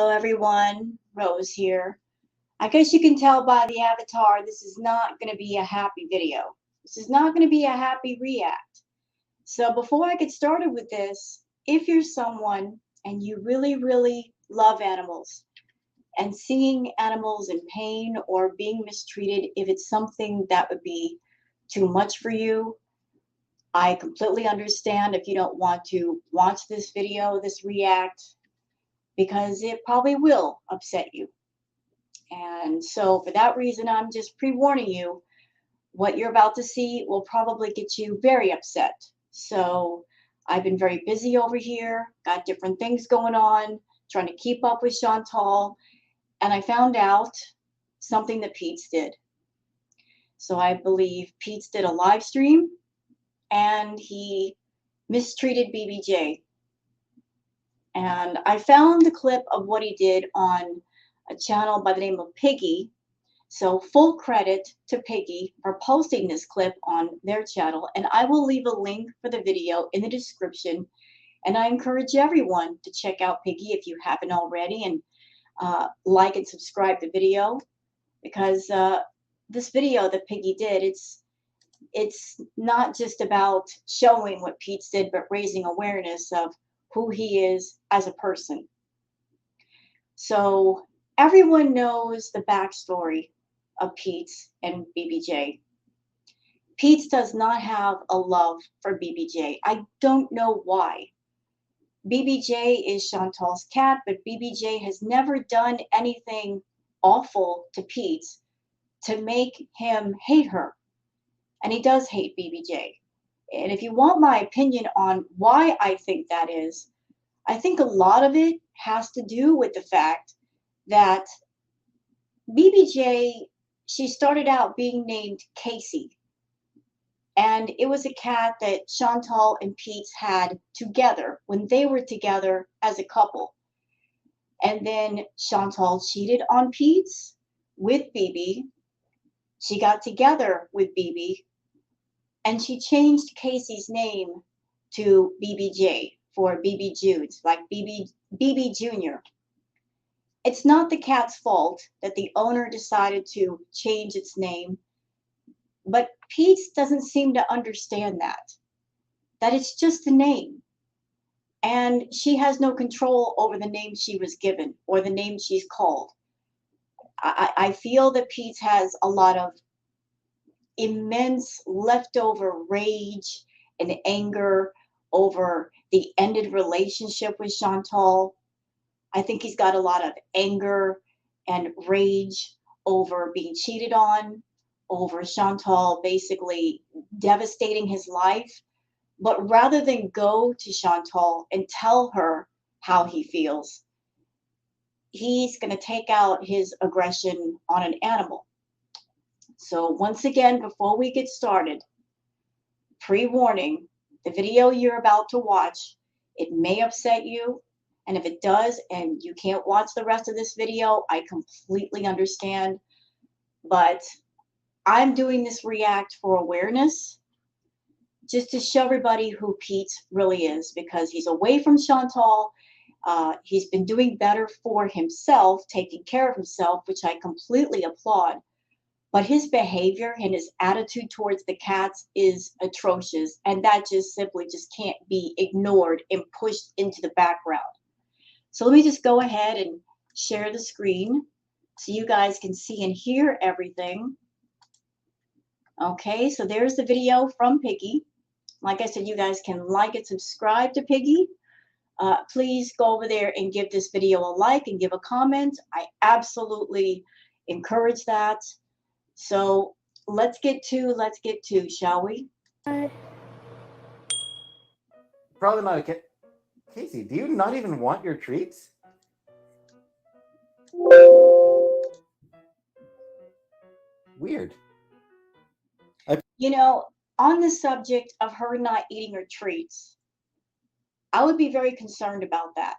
Hello everyone, Rose here. I guess you can tell by the avatar this is not going to be a happy video. This is not going to be a happy react. So before I get started with this, if you're someone and you really love animals and seeing animals in pain or being mistreated, if it's something that would be too much for you, I completely understand if you don't want to watch this video, this react, because it probably will upset you. And so for that reason, I'm just pre-warning you, what you're about to see will probably get you very upset. So I've been very busy over here, got different things going on, trying to keep up with Chantal, and I found out something that Peetz did. So I believe Peetz did a live stream and he mistreated BBJ. And I found the clip of what he did on a channel by the name of PIGGY. So full credit to PIGGY for posting this clip on their channel. And I will leave a link for the video in the description. And I encourage everyone to check out PIGGY if you haven't already, and like and subscribe the video, because this video that PIGGY did, it's not just about showing what Peetz did, but raising awareness of who he is as a person. So everyone knows the backstory of Peetz and BBJ. Peetz does not have a love for BBJ. I don't know why. BBJ is Chantal's cat, but BBJ has never done anything awful to Peetz to make him hate her. And he does hate BBJ. And if you want my opinion on why I think that is, I think a lot of it has to do with the fact that BBJ, she started out being named Casey. And it was a cat that Chantal and Peetz had together when they were together as a couple. And then Chantal cheated on Peetz with BB. She got together with BB. And she changed Casey's name to BBJ for BB Judes, like BB Jr. It's not the cat's fault that the owner decided to change its name, but Peetz doesn't seem to understand that it's just a name. And she has no control over the name she was given or the name she's called. I feel that Peetz has a lot of immense leftover rage and anger over the ended relationship with Chantal. I think he's got a lot of anger and rage over being cheated on, over Chantal basically devastating his life. But rather than go to Chantal and tell her how he feels, he's going to take out his aggression on an animal. So once again, before we get started, pre-warning, the video you're about to watch, it may upset you. And if it does and you can't watch the rest of this video, I completely understand. But I'm doing this react for awareness, just to show everybody who Peetz really is, because he's away from Chantal. He's been doing better for himself, taking care of himself, which I completely applaud. But his behavior and his attitude towards the cats is atrocious, and that just simply just can't be ignored and pushed into the background. So let me just go ahead and share the screen so you guys can see and hear everything. Okay, so there's the video from PIGGY. Like I said, you guys can like and subscribe to PIGGY. Please go over there and give this video a like and give a comment. I absolutely encourage that. So let's get to, shall we? Probably not a kid. Casey, do you not even want your treats? Weird. You know, on the subject of her not eating her treats, I would be very concerned about that.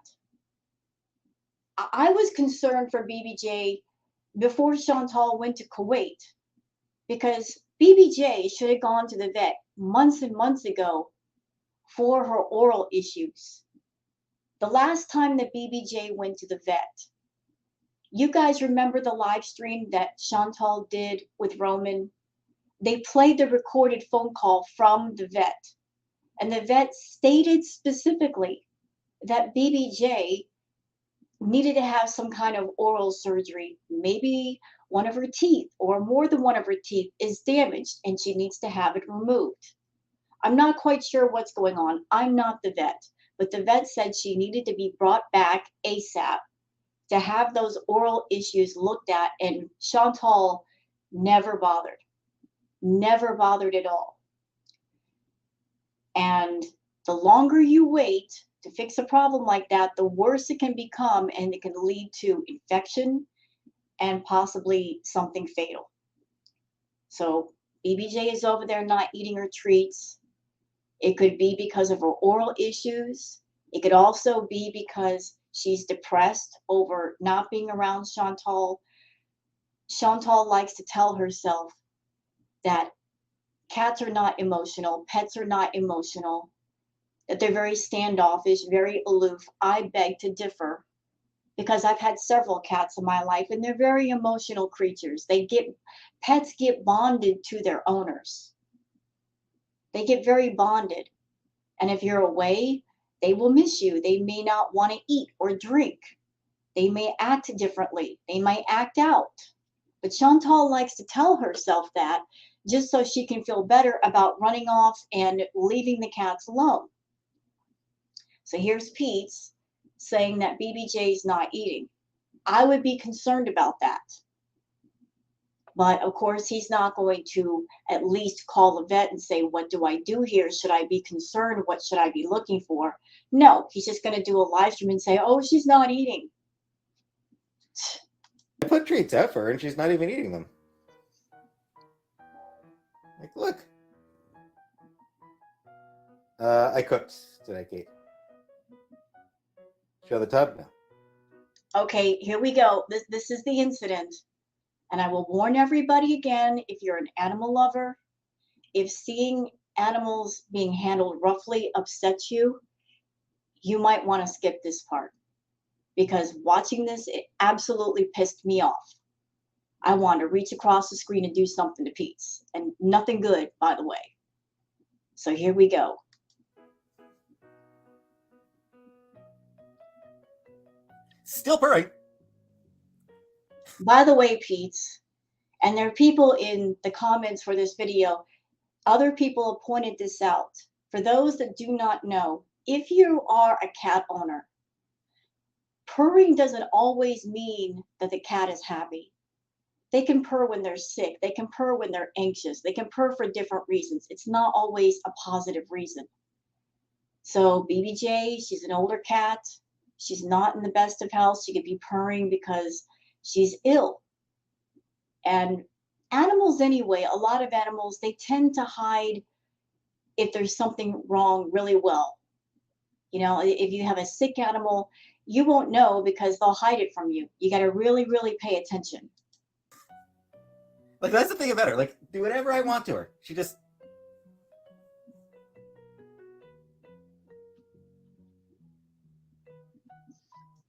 I was concerned for BBJ before Chantal went to Kuwait, because BBJ should have gone to the vet months and months ago for her oral issues. The last time that BBJ went to the vet, You guys remember the live stream that Chantal did with Roman? They played the recorded phone call from the vet, and the vet stated specifically that BBJ needed to have some kind of oral surgery. Maybe one of her teeth or more than one of her teeth is damaged and she needs to have it removed. I'm not quite sure what's going on. I'm not the vet, but the vet said she needed to be brought back ASAP to have those oral issues looked at, and Chantal never bothered at all. And the longer you wait to fix a problem like that, the worse it can become, and it can lead to infection and possibly something fatal. So BBJ is over there not eating her treats. It could be because of her oral issues. It could also be because she's depressed over not being around Chantal. Chantal likes to tell herself that cats are not emotional, pets are not emotional, that they're very standoffish, very aloof. I beg to differ, because I've had several cats in my life and they're very emotional creatures. Pets get bonded to their owners. They get very bonded. And if you're away, they will miss you. They may not want to eat or drink. They may act differently. They might act out. But Chantal likes to tell herself that just so she can feel better about running off and leaving the cats alone. So here's Peetz saying that BBJ is not eating. I would be concerned about that. But of course, he's not going to at least call the vet and say, what do I do here? Should I be concerned? What should I be looking for? No, he's just going to do a live stream and say, oh, she's not eating. I put treats out for her and she's not even eating them. Like, look. I cooked today, Kate. Show the tub now. Okay, here we go. This is the incident. And I will warn everybody again, if you're an animal lover, if seeing animals being handled roughly upsets you, you might want to skip this part. Because watching this, it absolutely pissed me off. I wanted to reach across the screen and do something to Peetz. And nothing good, by the way. So here we go. Still purring. By the way, Peetz, and there are people in the comments for this video, other people have pointed this out. For those that do not know, if you are a cat owner, purring doesn't always mean that the cat is happy. They can purr when they're sick. They can purr when they're anxious. They can purr for different reasons. It's not always a positive reason. So BBJ, she's an older cat. She's not in the best of health. She could be purring because she's ill. And animals anyway, a lot of animals, they tend to hide if there's something wrong really well. You know, if you have a sick animal, you won't know because they'll hide it from you. You got to really, really pay attention. Like, that's the thing about her. Like, do whatever I want to her. She just...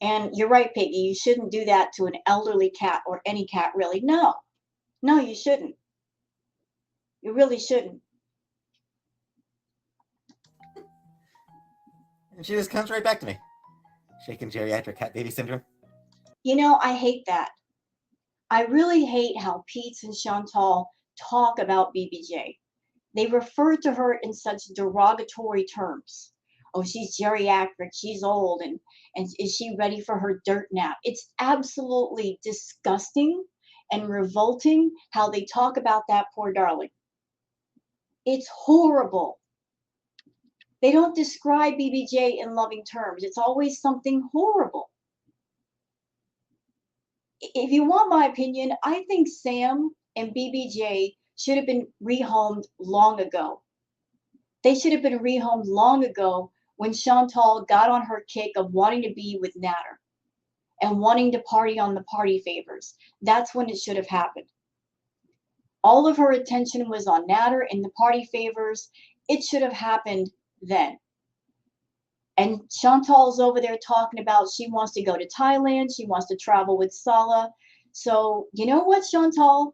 And you're right, Piggy, you shouldn't do that to an elderly cat or any cat, really. No, you shouldn't. You really shouldn't. And she just comes right back to me. Shaken geriatric cat baby syndrome. You know, I hate that. I really hate how Peetz and Chantal talk about BBJ. They refer to her in such derogatory terms. Oh, she's geriatric, she's old, and is she ready for her dirt nap? It's absolutely disgusting and revolting how they talk about that poor darling. It's horrible. They don't describe BBJ in loving terms. It's always something horrible. If you want my opinion, I think Sam and BBJ should have been rehomed long ago. They should have been rehomed long ago when Chantal got on her kick of wanting to be with Natter and wanting to party on the party favors. That's when it should have happened. All of her attention was on Natter and the party favors. It should have happened then. And Chantal's over there talking about she wants to go to Thailand. She wants to travel with Sala. So you know what, Chantal?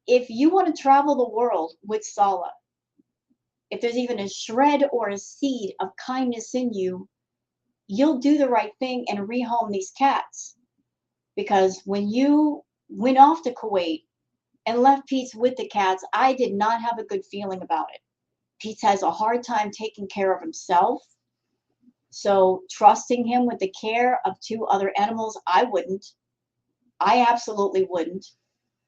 If you want to travel the world with Sala, if there's even a shred or a seed of kindness in you, you'll do the right thing and rehome these cats. Because when you went off to Kuwait and left Peetz with the cats, I did not have a good feeling about it. Peetz has a hard time taking care of himself. So trusting him with the care of 2 other animals, I wouldn't. I absolutely wouldn't.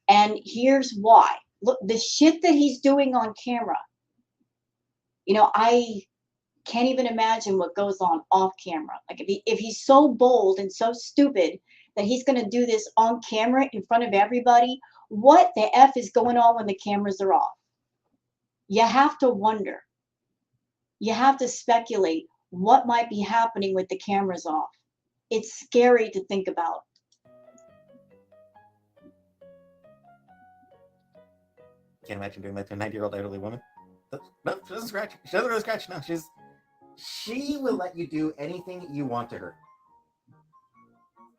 And here's why. Look, the shit that he's doing on camera, you know, I can't even imagine what goes on off camera. Like if he's so bold and so stupid that he's going to do this on camera in front of everybody, what the F is going on when the cameras are off? You have to wonder. You have to speculate what might be happening with the cameras off. It's scary to think about. Can't imagine doing that to a 90-year-old elderly woman. No, she doesn't scratch. She doesn't really scratch. No, she will let you do anything you want to her.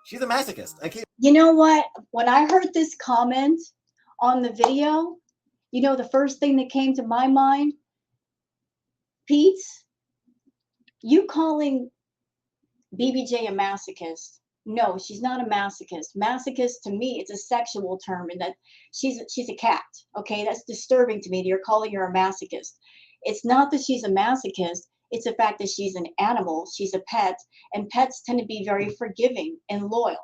She's a masochist. You know what? When I heard this comment on the video, you know the first thing that came to my mind? Peetz, you calling BBJ a masochist? No, she's not a masochist. Masochist to me, it's a sexual term, and that she's a cat. Okay, that's disturbing to me that you're calling her a masochist. It's not that she's a masochist. It's the fact that she's an animal. She's a pet, and pets tend to be very forgiving and loyal.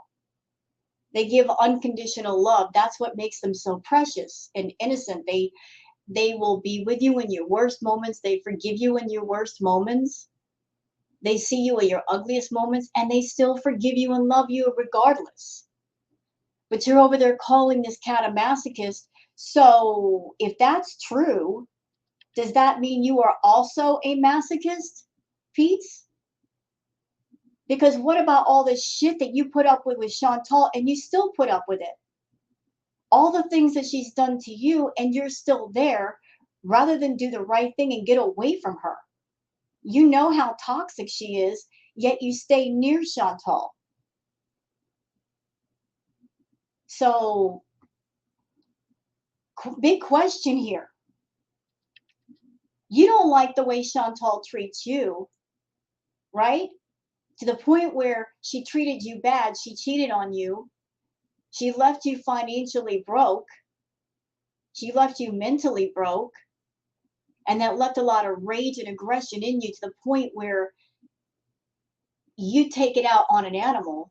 They give unconditional love. That's what makes them so precious and innocent. They will be with you in your worst moments. They forgive you in your worst moments. They see you at your ugliest moments, and they still forgive you and love you regardless. But you're over there calling this cat a masochist. So if that's true, does that mean you are also a masochist, Peetz? Because what about all the shit that you put up with Chantal, and you still put up with it? All the things that she's done to you, and you're still there, rather than do the right thing and get away from her. You know how toxic she is, yet you stay near Chantal. So, big question here. You don't like the way Chantal treats you, right? To the point where she treated you bad, she cheated on you, she left you financially broke, she left you mentally broke, and that left a lot of rage and aggression in you to the point where you take it out on an animal.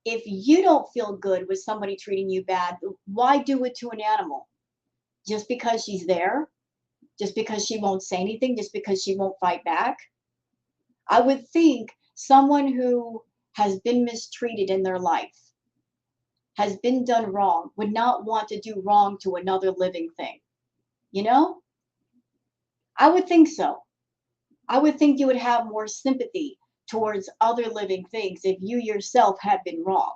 If you don't feel good with somebody treating you bad, why do it to an animal? Just because she's there? Just because she won't say anything? Just because she won't fight back? I would think someone who has been mistreated in their life, has been done wrong, would not want to do wrong to another living thing. You know? I would think so. I would think you would have more sympathy towards other living things if you yourself had been wronged.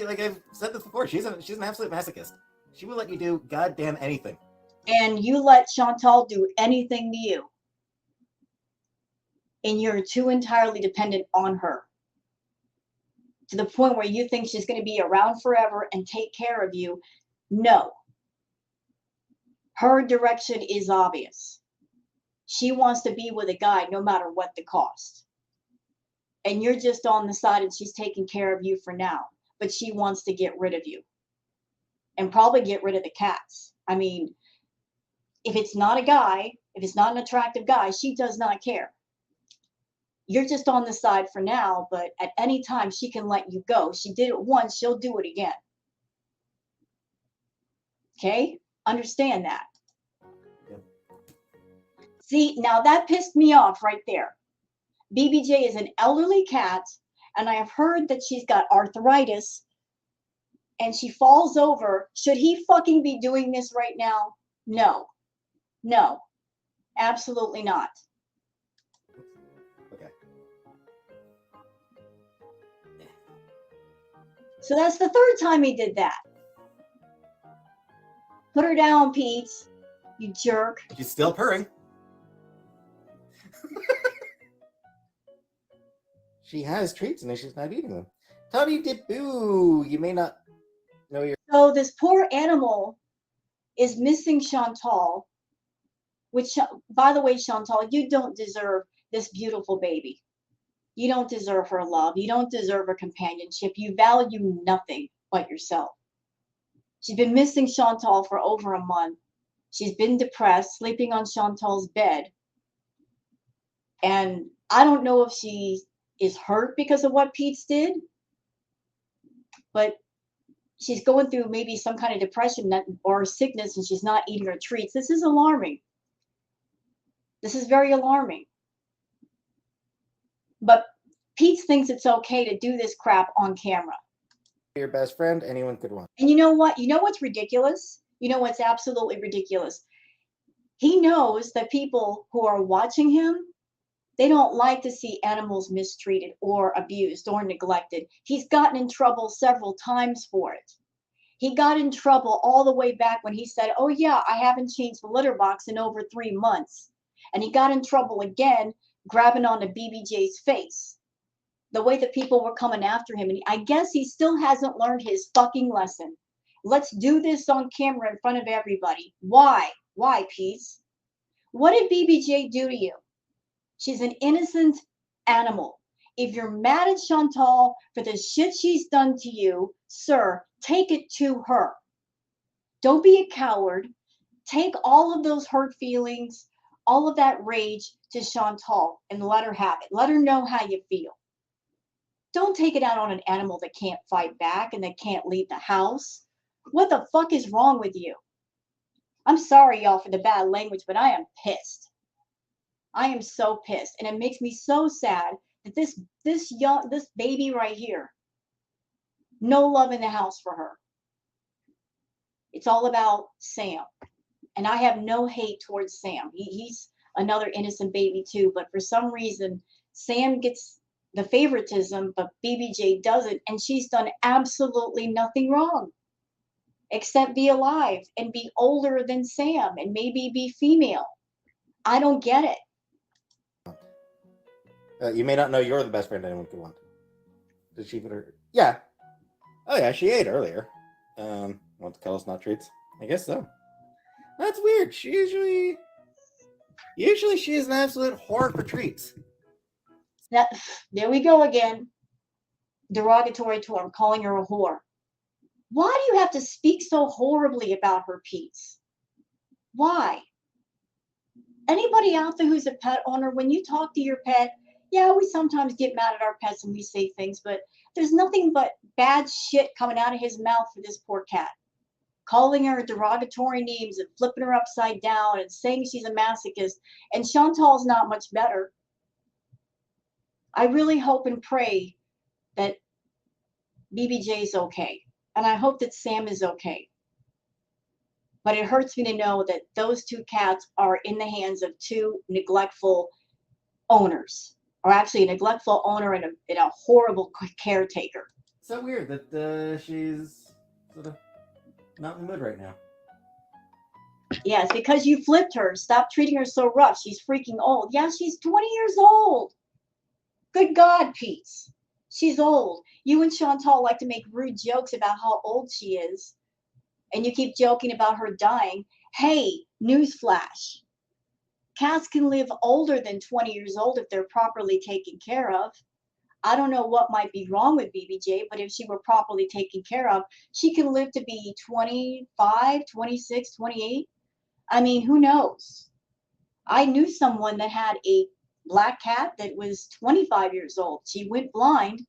Like I've said this before, she's an absolute masochist. She will let you do goddamn anything. And you let Chantal do anything to you. And you're too entirely dependent on her. To the point where you think she's going to be around forever and take care of you. No. Her direction is obvious. She wants to be with a guy no matter what the cost. And you're just on the side and she's taking care of you for now. But she wants to get rid of you. And probably get rid of the cats. I mean, if it's not a guy, if it's not an attractive guy, she does not care. You're just on the side for now, but at any time she can let you go. She did it once, she'll do it again. Okay? Understand that. Yep. See, now that pissed me off right there. BBJ is an elderly cat, and I have heard that she's got arthritis, and she falls over. Should he fucking be doing this right now? No. No. Absolutely not. Okay. So that's the third time he did that. Put her down, Peetz. You jerk. She's still purring. she has treats and she's not eating them. Toddy Boo, you may not know your. So this poor animal is missing Chantal, which, by the way, Chantal, you don't deserve this beautiful baby. You don't deserve her love. You don't deserve her companionship. You value nothing but yourself. She's been missing Chantal for over a month. She's been depressed, sleeping on Chantal's bed. And I don't know if she is hurt because of what Peetz did, but she's going through maybe some kind of depression or sickness and she's not eating her treats. This is alarming. This is very alarming. But Peetz thinks it's okay to do this crap on camera. Your best friend, anyone could want. And you know what? You know what's ridiculous? You know what's absolutely ridiculous? He knows that people who are watching him, they don't like to see animals mistreated or abused or neglected. He's gotten in trouble several times for it. He got in trouble all the way back when he said, oh yeah, I haven't changed the litter box in over 3 months. And he got in trouble again, grabbing onto BBJ's face. The way that people were coming after him. And I guess he still hasn't learned his fucking lesson. Let's do this on camera in front of everybody. Why? Why, Peetz? What did BBJ do to you? She's an innocent animal. If you're mad at Chantal for the shit she's done to you, sir, take it to her. Don't be a coward. Take all of those hurt feelings, all of that rage to Chantal and let her have it. Let her know how you feel. Don't take it out on an animal that can't fight back and that can't leave the house. What the fuck is wrong with you? I'm sorry, y'all, for the bad language, but I am pissed. I am so pissed. And it makes me so sad that this baby right here, no love in the house for her. It's all about Sam. And I have no hate towards Sam. He's another innocent baby too, but for some reason, Sam gets the favoritism, but BBJ doesn't, and she's done absolutely nothing wrong except be alive and be older than Sam and maybe be female. I don't get it. You may not know you're the best friend anyone could want. Did she put her? Yeah. Oh yeah, she ate earlier. Want to call us not treats? I guess so. That's weird. She usually she is an absolute whore for treats. There we go again. Derogatory to her, calling her a whore. Why do you have to speak so horribly about her, Peetz? Why? Anybody out there who's a pet owner, when you talk to your pet, yeah, we sometimes get mad at our pets and we say things, but there's nothing but bad shit coming out of his mouth for this poor cat. Calling her derogatory names and flipping her upside down and saying she's a masochist. And Chantal's not much better. I really hope and pray that BBJ's okay. And I hope that Sam is okay. But it hurts me to know that those two cats are in the hands of two neglectful owners. Or actually a neglectful owner and a horrible caretaker. So weird that she's sort of not in the mood right now. Yeah, it's because you flipped her. Stop treating her so rough. She's freaking old. Yeah, she's 20 years old. Good God, Peetz. She's old. You and Chantal like to make rude jokes about how old she is. And you keep joking about her dying. Hey, newsflash. Cats can live older than 20 years old if they're properly taken care of. I don't know what might be wrong with BBJ, but if she were properly taken care of, she can live to be 25, 26, 28. I mean, who knows? I knew someone that had a black cat that was 25 years old. She went blind,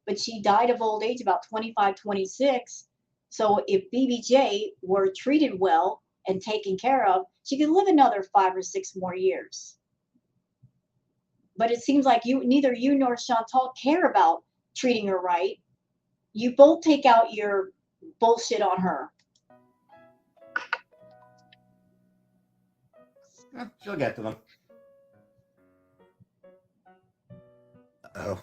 but she died of old age about 25, 26. So if BBJ were treated well and taken care of, she could live another 5 or 6 more years. But it seems like neither you nor Chantal care about treating her right. You both take out your bullshit on her. She'll get to them. Uh-oh.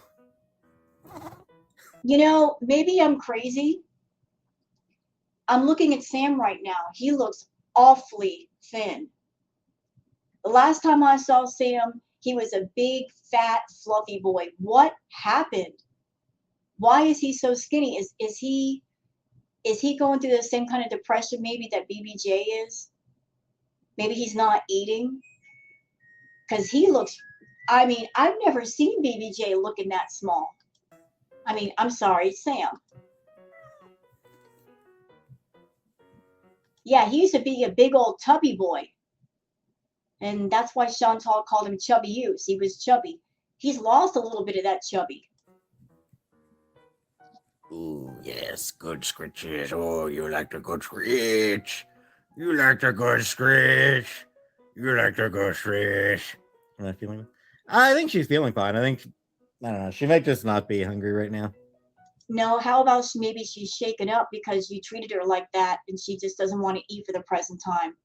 You know, maybe I'm crazy. I'm looking at Sam right now. He looks awfully thin. The last time I saw Sam, He was a big, fat, fluffy boy. What happened? Why is he so skinny? Is he going through the same kind of depression maybe that BBJ is? Maybe he's not eating? Because he looks, I mean, I've never seen BBJ looking that small. I mean, I'm sorry, Sam. Yeah, he used to be a big old tubby boy. And that's why Chantal called him Chubby Use. He was chubby. He's lost a little bit of that chubby. Ooh, yes, good scritches. Oh, you like the good scritch. You like the good scritch. You like the good scritch. Am I feeling? I think she's feeling fine. I don't know. She might just not be hungry right now. No, how about maybe she's shaken up because you treated her like that and she just doesn't want to eat for the present time.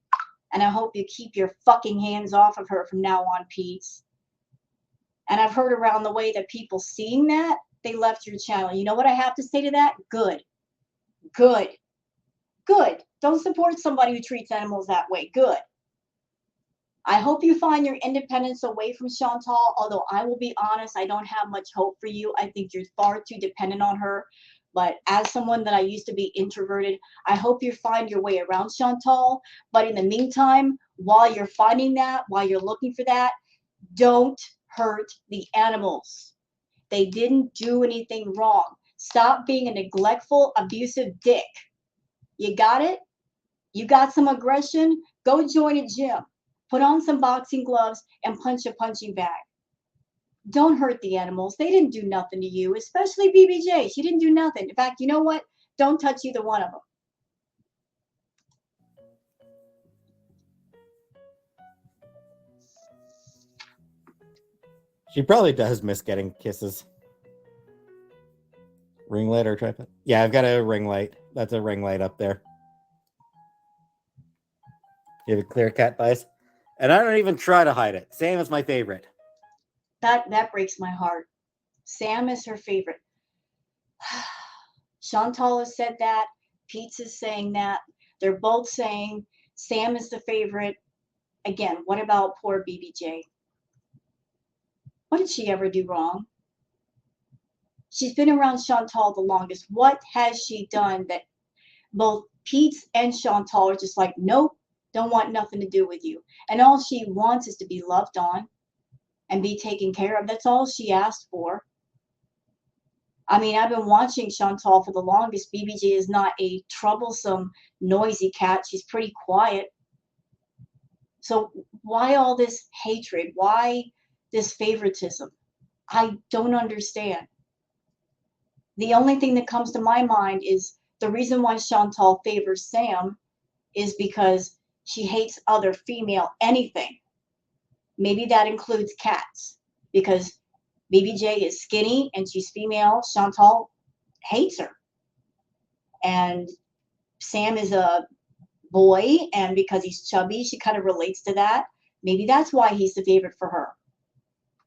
And I hope you keep your fucking hands off of her from now on, Peetz. And I've heard around the way that people seeing that, they left your channel. You know what I have to say to that? Good. Good. Good. Don't support somebody who treats animals that way. Good. I hope you find your independence away from Chantal, although I will be honest, I don't have much hope for you. I think you're far too dependent on her. But as someone that I used to be introverted, I hope you find your way around Chantal. But in the meantime, while you're finding that, while you're looking for that, don't hurt the animals. They didn't do anything wrong. Stop being a neglectful, abusive dick. You got it? You got some aggression? Go join a gym. Put on some boxing gloves and punch a punching bag. Don't hurt the animals. They didn't do nothing to you, especially BBJ. She didn't do nothing. In fact, you know what? Don't touch either one of them. She probably does miss getting kisses. Ring light or tripod? Yeah, I've got a ring light. That's a ring light up there. You have a clear cat bias? And I don't even try to hide it. Sam is my favorite. That breaks my heart. Sam is her favorite. Chantal has said that. Peetz is saying that. They're both saying Sam is the favorite. Again, what about poor BBJ? What did she ever do wrong? She's been around Chantal the longest. What has she done that both Peetz and Chantal are just like, nope, don't want nothing to do with you. And all she wants is to be loved on and be taken care of. That's all she asked for. I mean, I've been watching Chantal for the longest. BBJ is not a troublesome, noisy cat. She's pretty quiet. So why all this hatred? Why this favoritism? I don't understand. The only thing that comes to my mind is the reason why Chantal favors Sam is because she hates other female anything. Maybe that includes cats, because BBJ is skinny and she's female. Chantal hates her. And Sam is a boy, and because he's chubby, she kind of relates to that. Maybe that's why he's the favorite for her.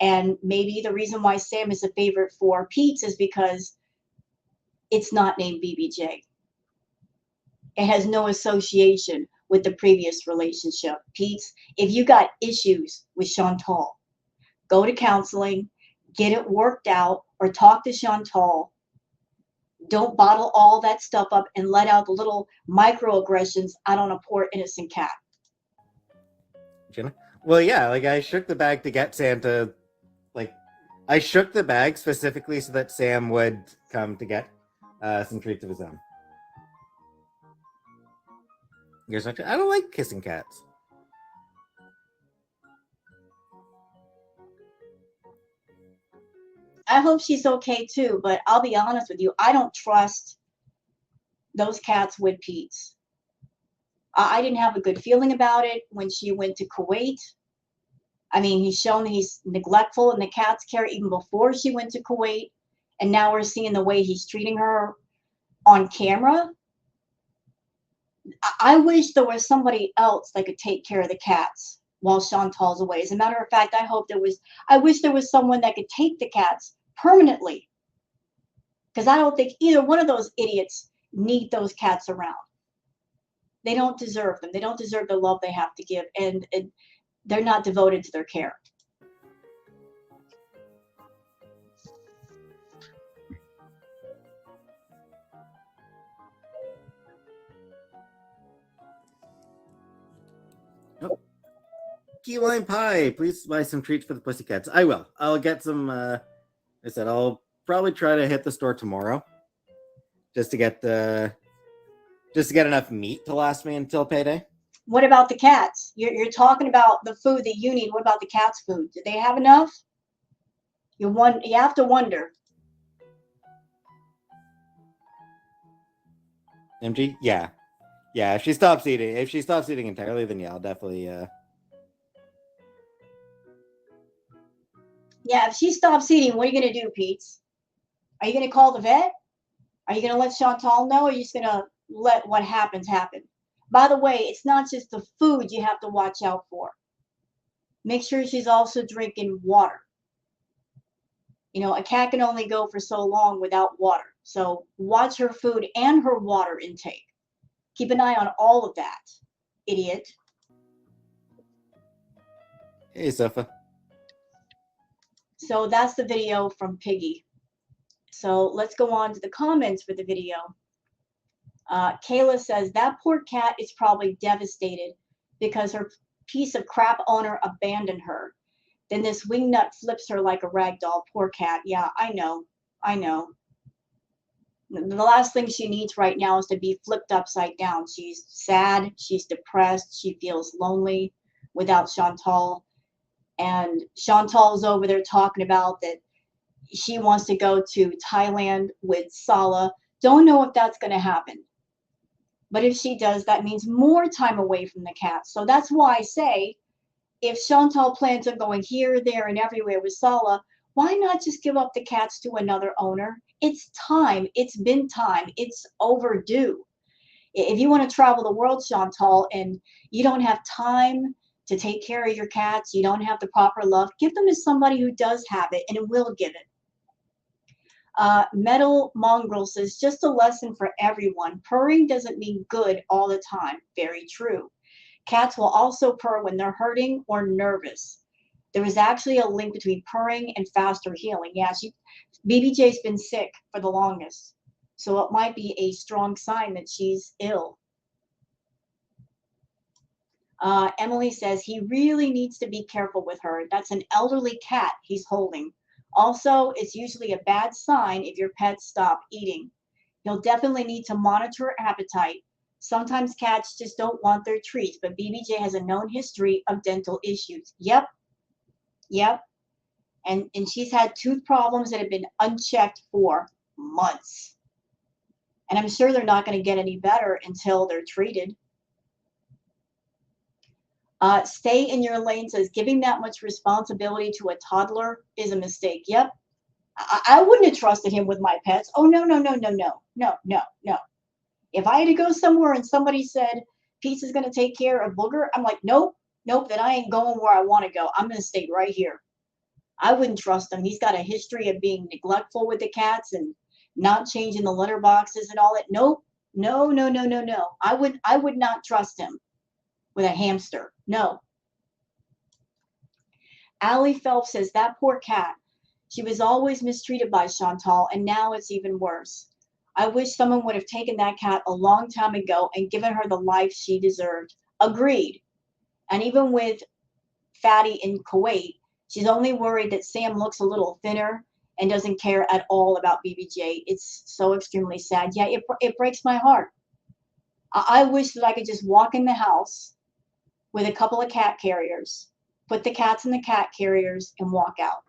And maybe the reason why Sam is a favorite for Peetz is because it's not named BBJ. It has no association with the previous relationship. Peetz, if you got issues with Chantal, go to counseling, get it worked out, or talk to Chantal. Don't bottle all that stuff up and let out the little microaggressions out on a poor innocent cat. Jenna? Well, yeah, like I shook the bag to get Sam to, like, I shook the bag specifically so that Sam would come to get some treats of his own. I don't like kissing cats. I hope she's okay too, but I'll be honest with you, I don't trust those cats with Peetz. I didn't have a good feeling about it when she went to Kuwait. I mean, he's shown he's neglectful in the cat's care even before she went to Kuwait. And now we're seeing the way he's treating her on camera. I wish there was somebody else that could take care of the cats while Chantal's away. As a matter of fact, I wish there was someone that could take the cats permanently. Because I don't think either one of those idiots need those cats around. They don't deserve them. They don't deserve the love they have to give. And they're not devoted to their care. key lime pie. Please buy some treats for the pussycats. I will. I'll get some. I said I'll probably try to hit the store tomorrow, just to get enough meat to last me until payday. What about the cats? You're talking about the food that you need. What about the cats' food? Do they have enough? You have to wonder. MG, yeah. If she stops eating entirely, then yeah, I'll definitely. Yeah, if she stops eating, what are you gonna do, Peetz? Are you gonna call the vet? Are you gonna let Chantal know, or are you just gonna let what happens happen? By the way, it's not just the food you have to watch out for. Make sure she's also drinking water. You know, a cat can only go for so long without water. So watch her food and her water intake. Keep an eye on all of that, idiot. Hey, Sofa. So that's the video from Piggy. So let's go on to the comments for the video. Kayla says, that poor cat is probably devastated because her piece of crap owner abandoned her. Then this wingnut flips her like a rag doll. Poor cat. Yeah, I know. The last thing she needs right now is to be flipped upside down. She's sad. She's depressed. She feels lonely without Chantal. And Chantal's over there talking about that she wants to go to Thailand with Sala. Don't know if that's going to happen. But if she does, that means more time away from the cat. So that's why I say, if Chantal plans on going here, there, and everywhere with Sala, why not just give up the cats to another owner? It's time. It's been time. It's overdue. If you want to travel the world, Chantal, and you don't have time to take care of your cats, you don't have the proper love, give them to somebody who does have it and will give it. Metal Mongrel says, just a lesson for everyone. Purring doesn't mean good all the time. Very true. Cats will also purr when they're hurting or nervous. There is actually a link between purring and faster healing. Yeah, BBJ's been sick for the longest, so it might be a strong sign that she's ill. Emily says, he really needs to be careful with her. That's an elderly cat he's holding. Also, it's usually a bad sign if your pets stop eating. He'll definitely need to monitor appetite. Sometimes cats just don't want their treats, but BBJ has a known history of dental issues. Yep. And she's had tooth problems that have been unchecked for months. And I'm sure they're not going to get any better until they're treated. Stay in your lane says, giving that much responsibility to a toddler is a mistake. Yep. I wouldn't have trusted him with my pets. Oh, no. If I had to go somewhere and somebody said, Peetz is going to take care of Booger, I'm like, nope, then I ain't going where I want to go. I'm going to stay right here. I wouldn't trust him. He's got a history of being neglectful with the cats and not changing the litter boxes and all that. Nope. No. I would not trust him with a hamster. No. Allie Phelps says, that poor cat. She was always mistreated by Chantal, and now it's even worse. I wish someone would have taken that cat a long time ago and given her the life she deserved. Agreed. And even with Fatty in Kuwait, she's only worried that Sam looks a little thinner and doesn't care at all about BBJ. It's so extremely sad. Yeah, it breaks my heart. I wish that I could just walk in the house with a couple of cat carriers, put the cats in the cat carriers, and walk out.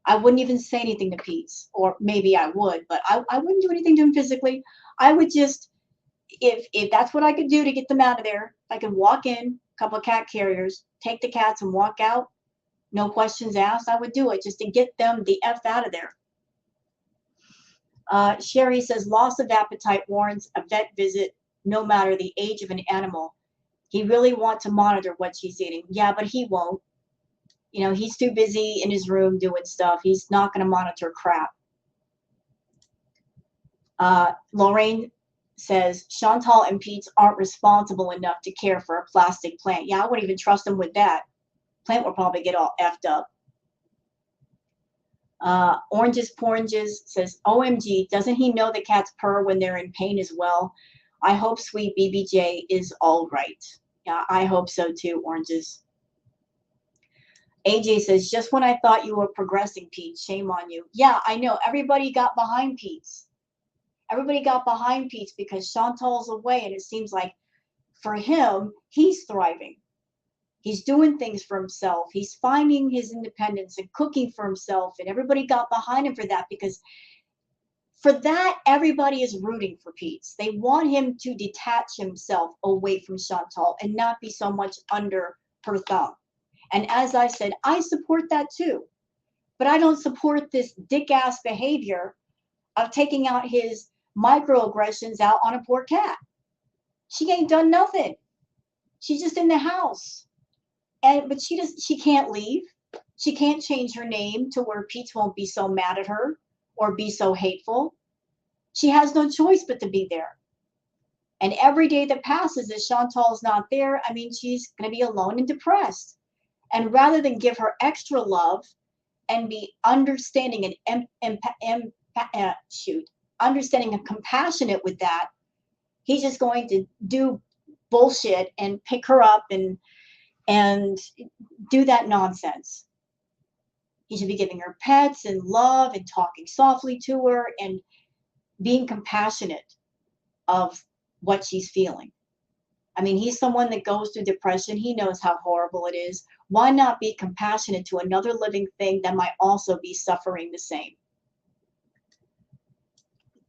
I wouldn't even say anything to Peetz, or maybe I would, but I wouldn't do anything to him physically. I would just, if that's what I could do to get them out of there, I could walk in, a couple of cat carriers, take the cats and walk out, no questions asked, I would do it just to get them the F out of there. Sherry says, loss of appetite warrants a vet visit no matter the age of an animal. He really wants to monitor what she's eating. Yeah, but he won't. You know, he's too busy in his room doing stuff. He's not going to monitor crap. Lorraine says, Chantal and Peetz aren't responsible enough to care for a plastic plant. Yeah, I wouldn't even trust them with that. Plant will probably get all effed up. Oranges Poranges says, OMG, doesn't he know the cats purr when they're in pain as well? I hope sweet BBJ is all right. Yeah, I hope so too, Oranges. AJ says, just when I thought you were progressing, Pete, shame on you. Yeah, I know. Everybody got behind Peetz. Everybody got behind Peetz because Chantal's away, and it seems like for him, he's thriving. He's doing things for himself. He's finding his independence and cooking for himself, and everybody got behind him for that because for that, everybody is rooting for Peetz. They want him to detach himself away from Chantal and not be so much under her thumb. And as I said, I support that too. But I don't support this dick-ass behavior of taking out his microaggressions out on a poor cat. She ain't done nothing. She's just in the house. But she can't leave. She can't change her name to where Peetz won't be so mad at her or be so hateful. She has no choice but to be there. And every day that passes as Chantal's not there, I mean, she's going to be alone and depressed. And rather than give her extra love and be understanding and understanding and compassionate with that, he's just going to do bullshit and pick her up and do that nonsense. He should be giving her pets and love and talking softly to her and being compassionate of what she's feeling. I mean, he's someone that goes through depression. He knows how horrible it is. Why not be compassionate to another living thing that might also be suffering the same?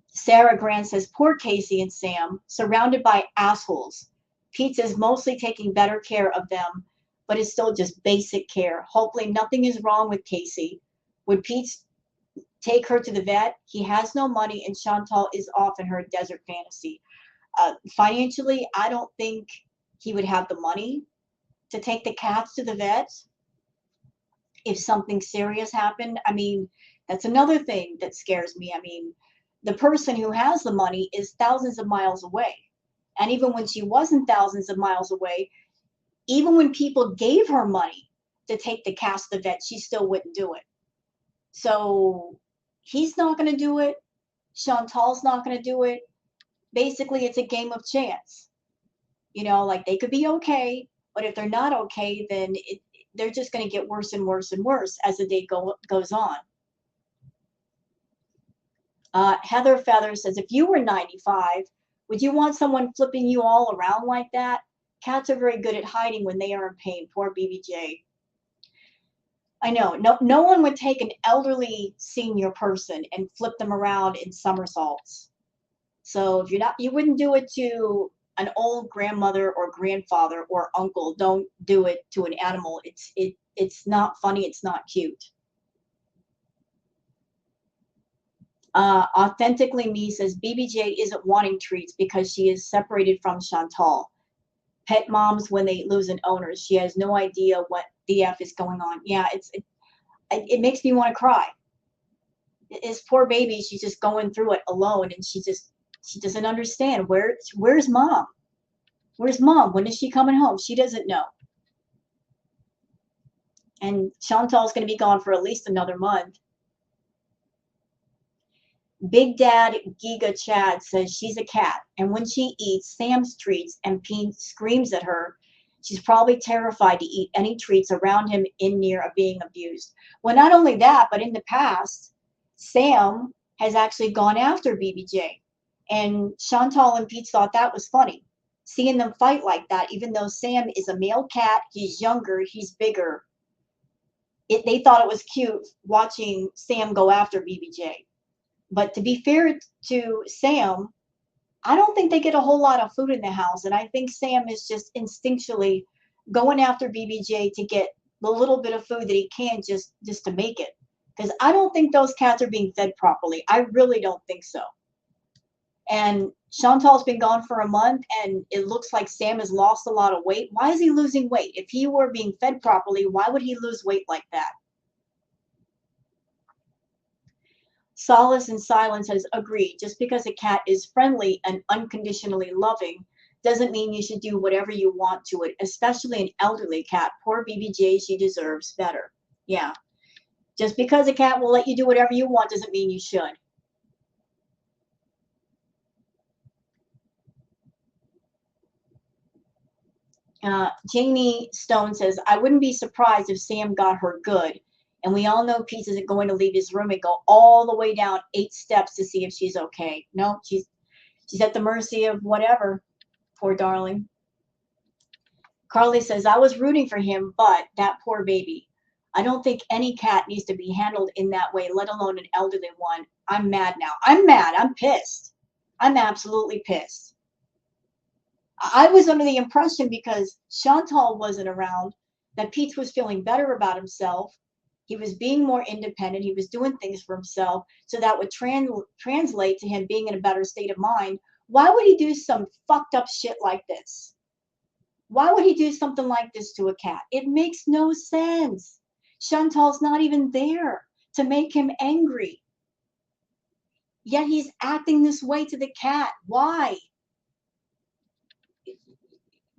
Sarah Grant says, poor Casey and Sam, surrounded by assholes. Peetz is mostly taking better care of them, but it's still just basic care. Hopefully nothing is wrong with Casey. Would Peetz take her to the vet? He has no money, and Chantal is off in her desert fantasy. Financially, I don't think he would have the money to take the cats to the vet if something serious happened. I mean, that's another thing that scares me. I mean, the person who has the money is thousands of miles away. And even when she wasn't thousands of miles away, even when people gave her money to take the cats to the vet, she still wouldn't do it. So he's not going to do it. Chantal's not going to do it. Basically, it's a game of chance. You know, like they could be okay, but if they're not okay, then they're just going to get worse and worse and worse as the day goes on. Heather Feather says, if you were 95, would you want someone flipping you all around like that? Cats are very good at hiding when they are in pain. Poor BBJ. I know. No one would take an elderly senior person and flip them around in somersaults. So if you wouldn't do it to an old grandmother or grandfather or uncle. Don't do it to an animal. It's not funny. It's not cute. Authentically Me says BBJ isn't wanting treats because she is separated from Chantal. Pet moms, when they lose an owner, she has no idea what the F is going on. Yeah, it makes me want to cry. This poor baby, she's just going through it alone, and she doesn't understand where's mom? Where's mom? When is she coming home? She doesn't know. And Chantal's going to be gone for at least another month. Big Dad Giga Chad says she's a cat, and when she eats Sam's treats and Peetz screams at her, she's probably terrified to eat any treats around him in near of being abused. Well, not only that, but in the past, Sam has actually gone after BBJ, and Chantal and Peetz thought that was funny, seeing them fight like that, even though Sam is a male cat, he's younger, he's bigger. They thought it was cute watching Sam go after BBJ. But to be fair to Sam, I don't think they get a whole lot of food in the house. And I think Sam is just instinctually going after BBJ to get the little bit of food that he can just to make it. Because I don't think those cats are being fed properly. I really don't think so. And Chantal's been gone for a month, and it looks like Sam has lost a lot of weight. Why is he losing weight? If he were being fed properly, why would he lose weight like that? Solace in Silence has agreed. Just because a cat is friendly and unconditionally loving doesn't mean you should do whatever you want to it, especially an elderly cat. Poor BBJ, she deserves better. Yeah. Just because a cat will let you do whatever you want doesn't mean you should. Janie Stone says, I wouldn't be surprised if Sam got her good. And we all know Peetz isn't going to leave his room and go all the way down 8 steps to see if she's okay. No, she's at the mercy of whatever. Poor darling. Carly says, I was rooting for him, but that poor baby. I don't think any cat needs to be handled in that way, let alone an elderly one. I'm mad now. I'm mad. I'm pissed. I'm absolutely pissed. I was under the impression because Chantal wasn't around that Peetz was feeling better about himself. He was being more independent. He was doing things for himself. So that would translate to him being in a better state of mind. Why would he do some fucked up shit like this? Why would he do something like this to a cat? It makes no sense. Chantal's not even there to make him angry. Yet he's acting this way to the cat. Why?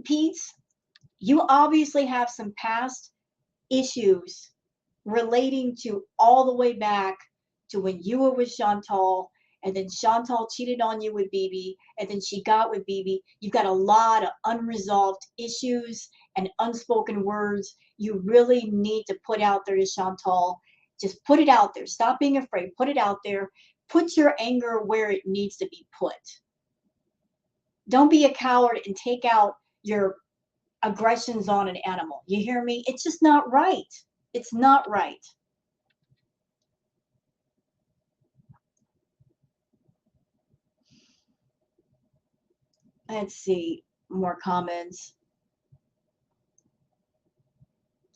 Peetz, you obviously have some past issues relating to all the way back to when you were with Chantal, and then Chantal cheated on you with BB, and then she got with BB. You've got a lot of unresolved issues and unspoken words you really need to put out there to Chantal. Just put it out there. Stop being afraid. Put it out there. Put your anger where it needs to be put. Don't be a coward and take out your aggressions on an animal. You hear me? It's just not right. It's not right. Let's see more comments.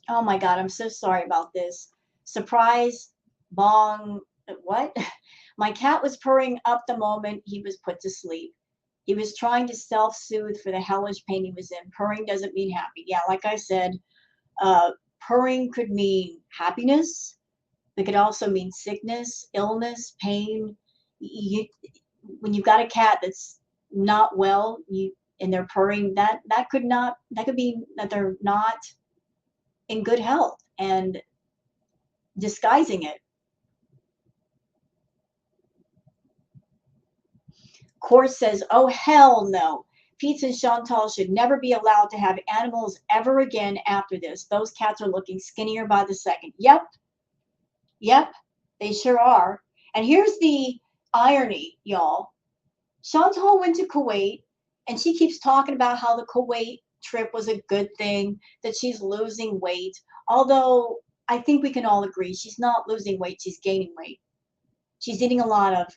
Oh my God, I'm so sorry about this. Surprise, bong, what? My cat was purring up the moment he was put to sleep. He was trying to self-soothe for the hellish pain he was in. Purring doesn't mean happy. Yeah, like I said, purring could mean happiness. It could also mean sickness, illness, pain. When you've got a cat that's not well, and they're purring, that could be that they're not in good health and disguising it. Course says, oh hell no. Peetz and Chantal should never be allowed to have animals ever again after this. Those cats are looking skinnier by the second. Yep, they sure are. And here's the irony, y'all. Chantal went to Kuwait, and she keeps talking about how the Kuwait trip was a good thing, that she's losing weight. Although I think we can all agree she's not losing weight, she's gaining weight. She's eating a lot of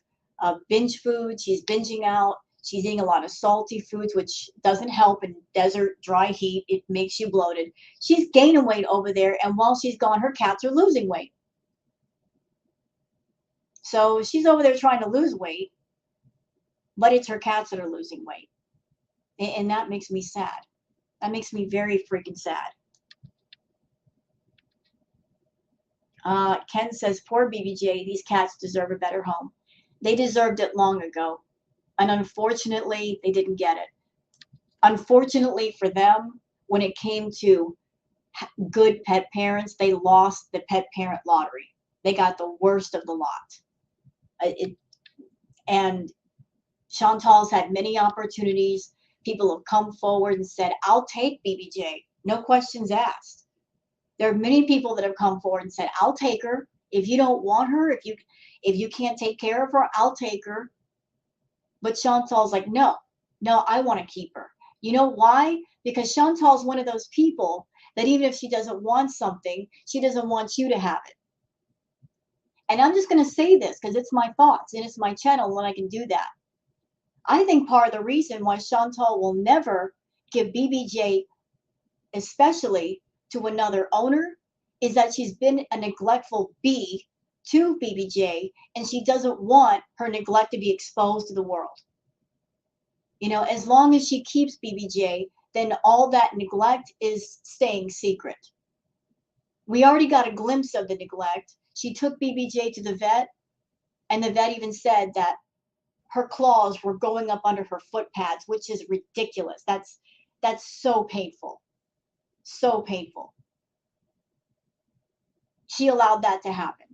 binge food. She's binging out. She's eating a lot of salty foods, which doesn't help in desert, dry heat. It makes you bloated. She's gaining weight over there, and while she's gone, her cats are losing weight. So she's over there trying to lose weight, but it's her cats that are losing weight. And that makes me sad. That makes me very freaking sad. Ken says, poor BBJ, these cats deserve a better home. They deserved it long ago. And unfortunately, they didn't get it. Unfortunately for them, when it came to good pet parents, they lost the pet parent lottery. They got the worst of the lot. And Chantal's had many opportunities. People have come forward and said, I'll take BBJ. No questions asked. There are many people that have come forward and said, I'll take her. If you don't want her, if you can't take care of her, I'll take her. But Chantal's like, no, I want to keep her. You know why? Because Chantal's one of those people that even if she doesn't want something, she doesn't want you to have it. And I'm just going to say this because it's my thoughts and it's my channel and I can do that. I think part of the reason why Chantal will never give BBJ, especially to another owner, is that she's been a neglectful bee to BBJ, and she doesn't want her neglect to be exposed to the world. You know, as long as she keeps BBJ, then all that neglect is staying secret. We already got a glimpse of the neglect. She took BBJ to the vet, and the vet even said that her claws were going up under her foot pads, which is ridiculous. That's so painful. So painful. She allowed that to happen.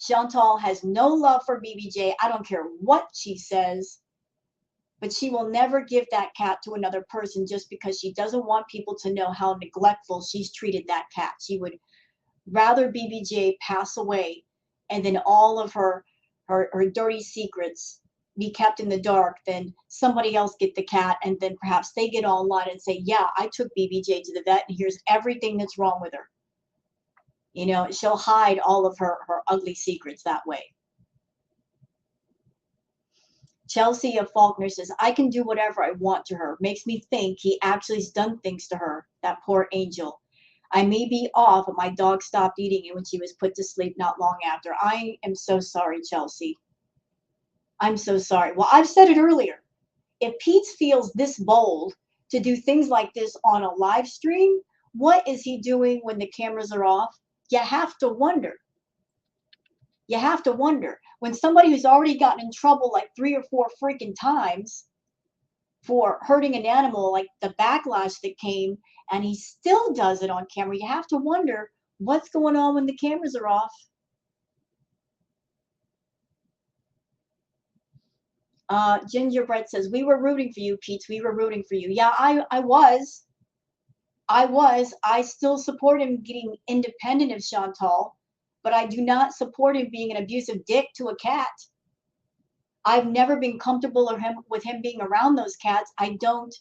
Chantal has no love for BBJ. I don't care what she says. but she will never give that cat to another person just because she doesn't want people to know how neglectful she's treated that cat. She would rather BBJ pass away and then all of her dirty secrets be kept in the dark than somebody else get the cat and then perhaps they get online and say, yeah, I took BBJ to the vet and here's everything that's wrong with her. You know, she'll hide all of her ugly secrets that way. Chelsea of Faulkner says, I can do whatever I want to her. Makes me think he actually has done things to her, that poor angel. I may be off, but my dog stopped eating it when she was put to sleep not long after. I am so sorry, Chelsea. I'm so sorry. Well, I've said it earlier. If Peetz feels this bold to do things like this on a live stream, what is he doing when the cameras are off? You have to wonder. You have to wonder. When somebody who's already gotten in trouble like 3 or 4 freaking times for hurting an animal, like the backlash that came, and he still does it on camera, you have to wonder what's going on when the cameras are off. Gingerbread says, we were rooting for you, Peetz. We were rooting for you. Yeah, I was. I still support him getting independent of Chantal, but I do not support him being an abusive dick to a cat. I've never been comfortable with him being around those cats. I don't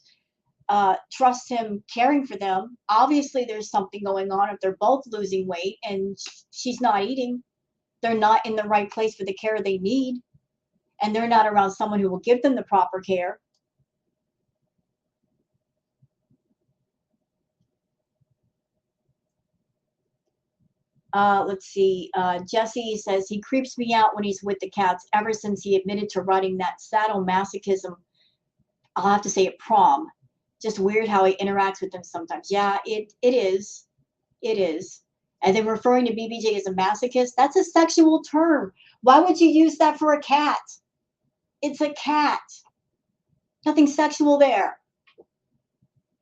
trust him caring for them. Obviously, there's something going on if they're both losing weight and she's not eating. They're not in the right place for the care they need, and they're not around someone who will give them the proper care. Let's see. Jesse says he creeps me out when he's with the cats ever since he admitted to writing that sadomasochism. I'll have to say at prom. Just weird how he interacts with them sometimes. Yeah, it is. It is. And then referring to BBJ as a masochist, that's a sexual term. Why would you use that for a cat? It's a cat. Nothing sexual there.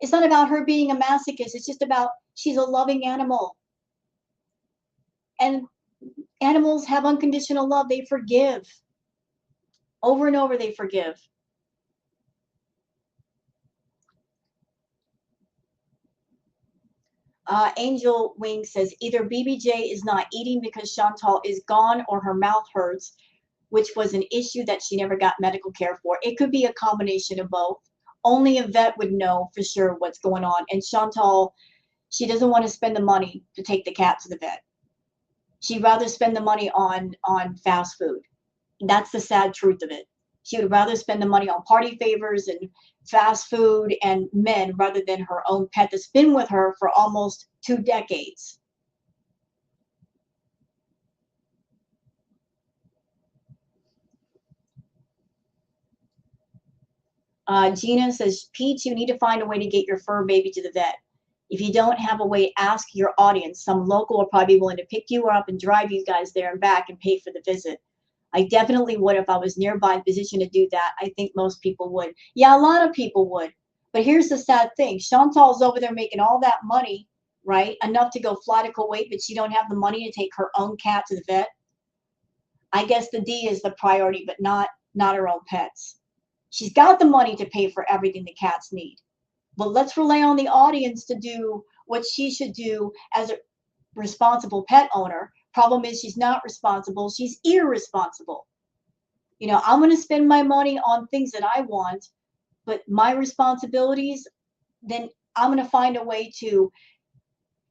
It's not about her being a masochist. It's just about she's a loving animal. And animals have unconditional love. They forgive. Over and over, they forgive. Angel Wing says, either BBJ is not eating because Chantal is gone or her mouth hurts, which was an issue that she never got medical care for. It could be a combination of both. Only a vet would know for sure what's going on. And Chantal, she doesn't want to spend the money to take the cat to the vet. She'd rather spend the money on fast food. That's the sad truth of it. She would rather spend the money on party favors and fast food and men rather than her own pet that's been with her for almost 2 decades. Gina says, Peetz, you need to find a way to get your fur baby to the vet. If you don't have a way, ask your audience. Some local will probably be willing to pick you up and drive you guys there and back and pay for the visit. I definitely would if I was nearby in position to do that. I think most people would. Yeah, a lot of people would. But here's the sad thing. Chantal's over there making all that money, right? Enough to go fly to Kuwait, but she don't have the money to take her own cat to the vet. I guess the D is the priority, but not her own pets. She's got the money to pay for everything the cats need. But let's rely on the audience to do what she should do as a responsible pet owner. Problem is she's not responsible. She's irresponsible. You know, I'm going to spend my money on things that I want, but my responsibilities, then I'm going to find a way to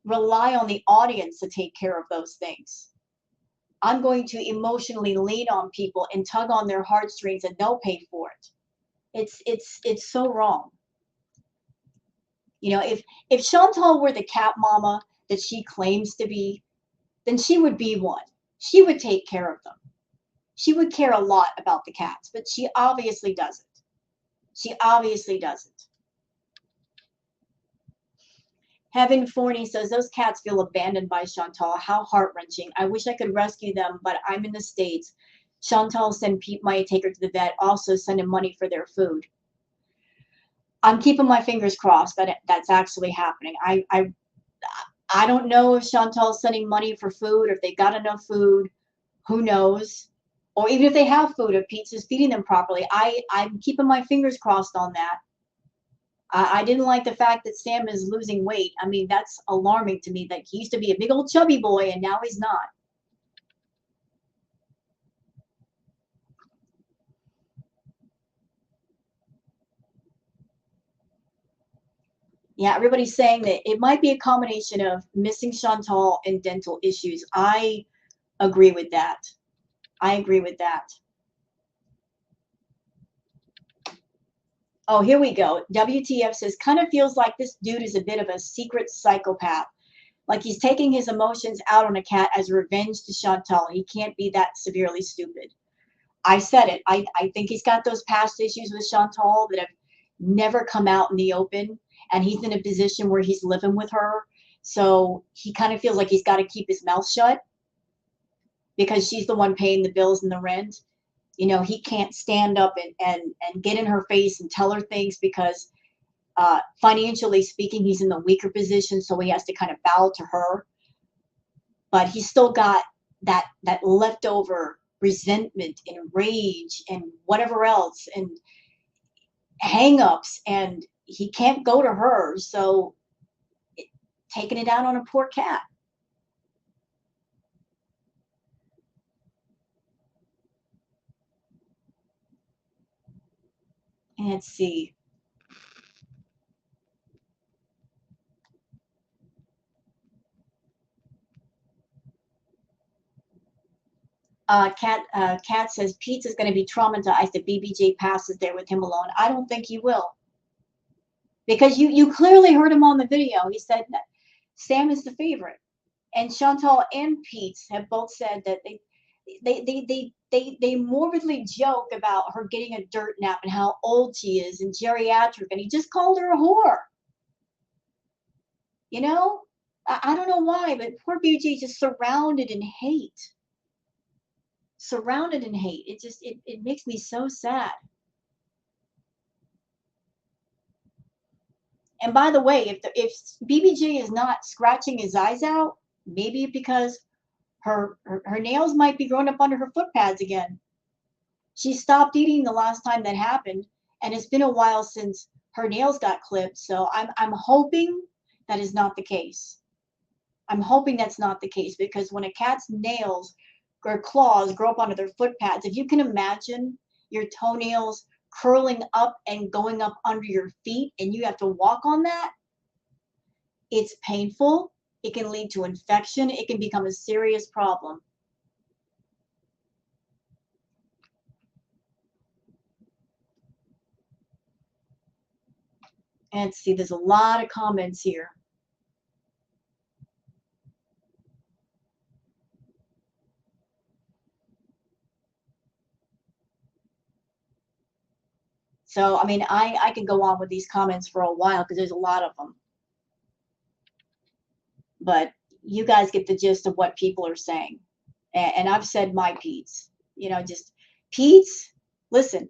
rely on the audience to take care of those things. I'm going to emotionally lean on people and tug on their heartstrings and they'll pay for it. It's so wrong. You know, if Chantal were the cat mama that she claims to be, then she would be one. She would take care of them. She would care a lot about the cats, but she obviously doesn't. She obviously doesn't. Heaven Forney says, those cats feel abandoned by Chantal. How heart-wrenching. I wish I could rescue them, but I'm in the States. Chantal sent Pete might take her to the vet, also send him money for their food. I'm keeping my fingers crossed that that's actually happening. I don't know if Chantal's sending money for food, or if they got enough food. Who knows? Or even if they have food, if Peetz is feeding them properly. I'm keeping my fingers crossed on that. I didn't like the fact that Sam is losing weight. I mean, that's alarming to me, that he used to be a big old chubby boy and now he's not. Yeah, everybody's saying that it might be a combination of missing Chantal and dental issues. I agree with that. I agree with that. Oh, here we go. WTF says, kind of feels like this dude is a bit of a secret psychopath. Like he's taking his emotions out on a cat as revenge to Chantal. He can't be that severely stupid. I said it. I think he's got those past issues with Chantal that have never come out in the open. And he's in a position where he's living with her. So he kind of feels like he's got to keep his mouth shut because she's the one paying the bills and the rent. You know, he can't stand up and get in her face and tell her things because financially speaking, he's in the weaker position. So he has to kind of bow to her. But he's still got that leftover resentment and rage and whatever else and hang-ups, and he can't go to her, so taking it out on a poor cat. And let's see. Kat says Peetz is going to be traumatized if BBJ passes there with him alone. I don't think he will. Because you clearly heard him on the video. He said that Sam is the favorite. And Chantal and Peetz have both said that they morbidly joke about her getting a dirt nap and how old she is and geriatric, and he just called her a whore. You know, I don't know why, but poor BJ just surrounded in hate. Surrounded in hate. It makes me so sad. And by the way, if BBJ is not scratching his eyes out, maybe because her nails might be growing up under her foot pads again. She stopped eating the last time that happened, and it's been a while since her nails got clipped. So I'm hoping that is not the case. I'm hoping that's not the case, because when a cat's nails or claws grow up onto their foot pads, if you can imagine your toenails curling up and going up under your feet and you have to walk on that, it's painful. It can lead to infection. It can become a serious problem. And see, there's a lot of comments here. So, I mean, I can go on with these comments for a while because there's a lot of them. But you guys get the gist of what people are saying. And I've said my Peetz. You know, just Peetz, listen.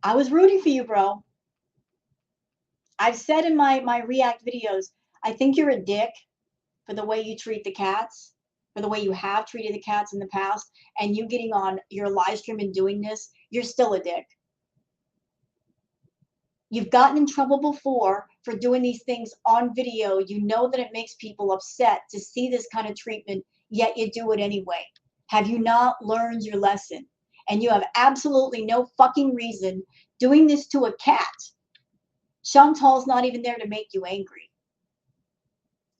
I was rooting for you, bro. I've said in my react videos, I think you're a dick for the way you treat the cats, for the way you have treated the cats in the past, and you getting on your live stream and doing this, you're still a dick. You've gotten in trouble before for doing these things on video. You know that it makes people upset to see this kind of treatment, yet you do it anyway. Have you not learned your lesson? And you have absolutely no fucking reason doing this to a cat. Chantal's not even there to make you angry.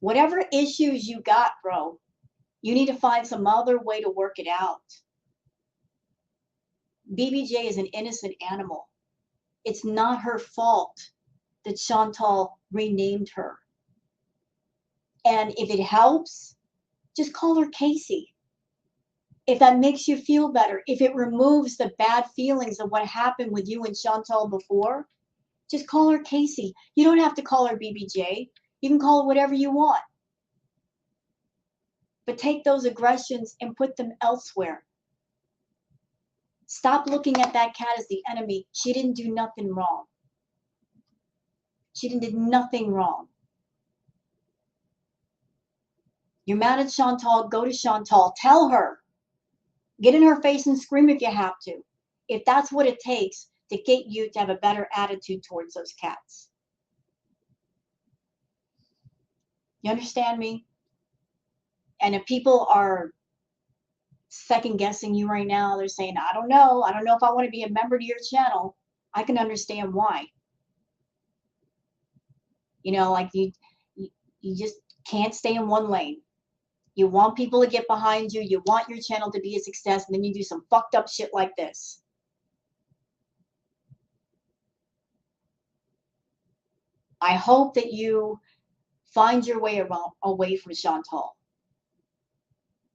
Whatever issues you got, bro, you need to find some other way to work it out. BBJ is an innocent animal. It's not her fault that Chantal renamed her. And if it helps, just call her Casey. If that makes you feel better, if it removes the bad feelings of what happened with you and Chantal before, just call her Casey. You don't have to call her BBJ. You can call her whatever you want. But take those aggressions and put them elsewhere. Stop looking at that cat as the enemy. She didn't do nothing wrong. She did nothing wrong. You're mad at Chantal, go to Chantal. Tell her Get in her face and scream if you have to, if that's what it takes to get you to have a better attitude towards those cats. You understand me? And if people are second guessing you right now, they're saying, I don't know if I want to be a member to your channel. I can understand why. You know, like you just can't stay in one lane. You want people to get behind you. You want your channel to be a success, and then you do some fucked up shit like this. I hope that you find your way away from Chantal.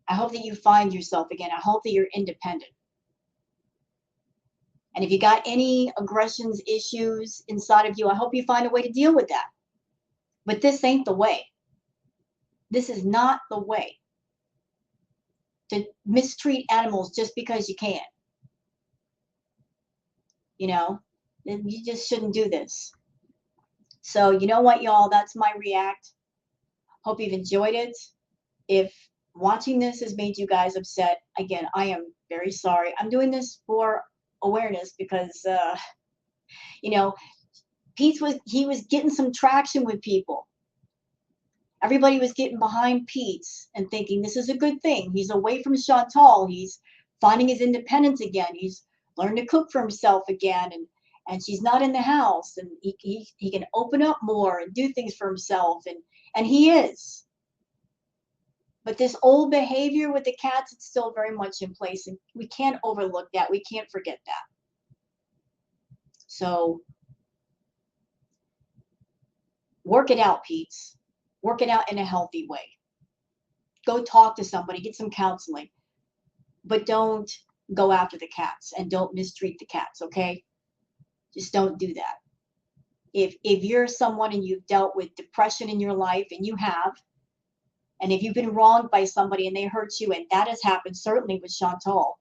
I hope that you find yourself again. I hope that you're independent. And if you got any aggressions, issues inside of you, I hope you find a way to deal with that. But this ain't the way. This is not the way to mistreat animals just because you can. You know, you just shouldn't do this. So you know what, y'all? That's my react. Hope you've enjoyed it. If watching this has made you guys upset, again, I am very sorry. I'm doing this for awareness because, you know, Peetz was getting some traction with people. Everybody was getting behind Peetz and thinking this is a good thing. He's away from Chantal. He's finding his independence again. He's learned to cook for himself again, and she's not in the house, and he can open up more and do things for himself, and he is. But this old behavior with the cats, it's still very much in place, and we can't overlook that. We can't forget that. So work it out, Peetz. Work it out in a healthy way. Go talk to somebody, get some counseling, but don't go after the cats and don't mistreat the cats, okay? Just don't do that. If you're someone and you've dealt with depression in your life, and you have, and if you've been wronged by somebody and they hurt you, and that has happened certainly with Chantal,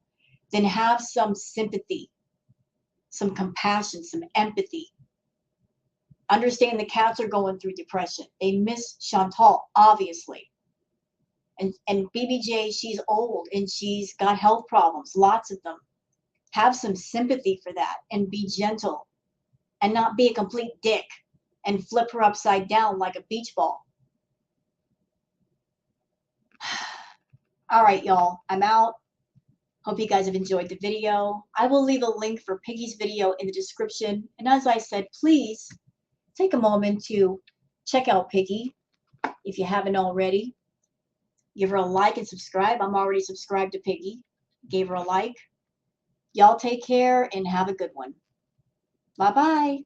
then have some sympathy, some compassion, some empathy. Understand the cats are going through depression. They miss Chantal, obviously. And BBJ, she's old and she's got health problems, lots of them. Have some sympathy for that and be gentle and not be a complete dick and flip her upside down like a beach ball. All right, y'all, I'm out. Hope you guys have enjoyed the video. I will leave a link for Piggy's video in the description. And as I said, please take a moment to check out Piggy if you haven't already. Give her a like and subscribe. I'm already subscribed to Piggy. Gave her a like. Y'all take care and have a good one. Bye-bye.